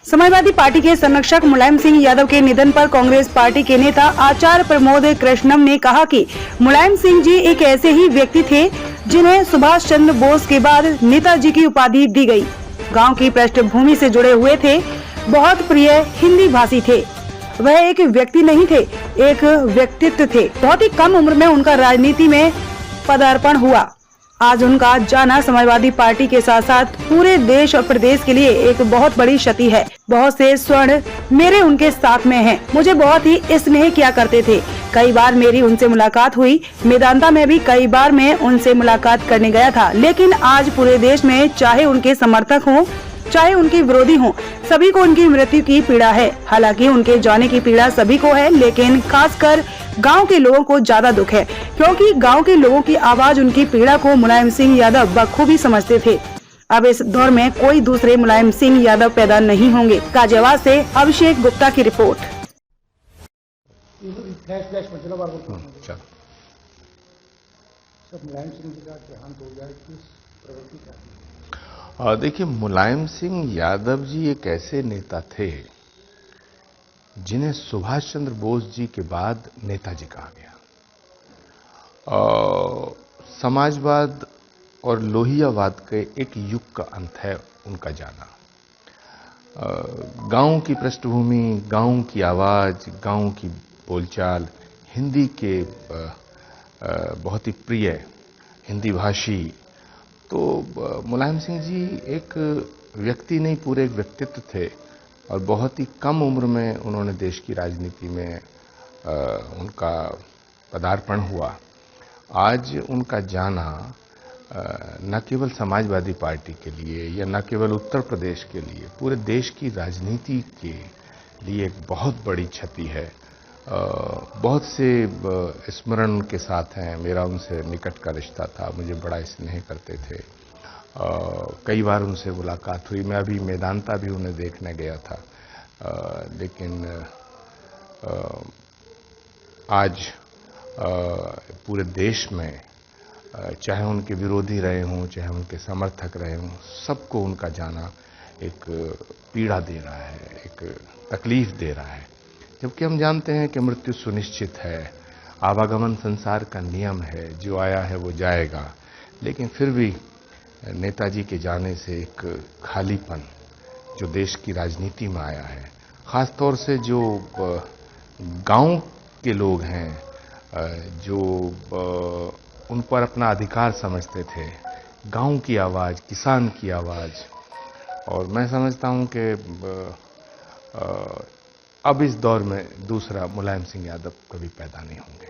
Samajwadi party के संरक्षक मुलायम सिंह यादव के निधन पर कांग्रेस पार्टी के नेता आचार्य प्रमोद कृष्णम ने कहा कि मुलायम सिंह जी एक ऐसे ही व्यक्ति थे जिन्हें सुभाष चंद्र बोस के बाद नेताजी की उपाधि दी गई। गांव की पृष्ठभूमि से जुड़े हुए थे, बहुत प्रिय हिंदी भाषी थे। वह एक व्यक्ति नहीं थे, एक व्यक्तित्व थे। बहुत ही कम उम्र में उनका राजनीति में पदार्पण हुआ। आज उनका जाना समाजवादी पार्टी के साथ साथ पूरे देश और प्रदेश के लिए एक बहुत बड़ी क्षति है। बहुत से स्वर्ण मेरे उनके साथ में हैं। मुझे बहुत ही स्नेह किया करते थे। कई बार मेरी उनसे मुलाकात हुई। मेदांता में भी कई बार मैं उनसे मुलाकात करने गया था। लेकिन आज पूरे देश में चाहे उनके समर्थक हों चाहे उनके विरोधी हों, सभी को उनकी मृत्यु की पीड़ा है। हालांकि उनके जाने की पीड़ा सभी को है, लेकिन खासकर गांव के लोगों को ज्यादा दुख है, क्योंकि गांव के लोगों की आवाज उनकी पीड़ा को मुलायम सिंह यादव बखूबी समझते थे। अब इस दौर में कोई दूसरे मुलायम सिंह यादव पैदा नहीं होंगे। गाजियाबाद से अभिषेक गुप्ता की रिपोर्ट। मुलायम सिंह जी का देहांत हो गया, किस प्रवृत्ति का? देखिए, मुलायम सिंह यादव जी एक ऐसे नेता थे जिन्हें सुभाष चंद्र बोस जी के बाद नेताजी कहा गया। समाजवाद और लोहियावाद के एक युग का अंत है उनका जाना। गांव की पृष्ठभूमि, गांव की आवाज, गांव की बोलचाल, हिंदी के बहुत ही प्रिय हिंदी भाषी। तो मुलायम सिंह जी एक व्यक्ति नहीं, पूरे एक व्यक्तित्व थे और बहुत ही कम उम्र में उन्होंने देश की राजनीति में उनका पदार्पण हुआ। आज उनका जाना न केवल समाजवादी पार्टी के लिए या न केवल उत्तर प्रदेश के लिए, पूरे देश की राजनीति के लिए एक बहुत बड़ी क्षति है। बहुत से स्मरण के साथ हैं। मेरा उनसे निकट का रिश्ता था, मुझे बड़ा स्नेह करते थे। कई बार उनसे मुलाकात हुई। मैं अभी मेदांता भी उन्हें देखने गया था। लेकिन आज पूरे देश में चाहे उनके विरोधी रहे हों, चाहे उनके समर्थक रहे हों, सबको उनका जाना एक पीड़ा दे रहा है, एक तकलीफ दे रहा है। जबकि हम जानते हैं कि मृत्यु सुनिश्चित है, आवागमन संसार का नियम है, जो आया है वो जाएगा। लेकिन फिर भी नेताजी के जाने से एक खालीपन जो देश की राजनीति में आया है, खासतौर से जो गांव के लोग हैं, जो उन पर अपना अधिकार समझते थे, गांव की आवाज, किसान की आवाज। और मैं समझता हूं कि अब इस दौर में दूसरा मुलायम सिंह यादव कभी पैदा नहीं होंगे।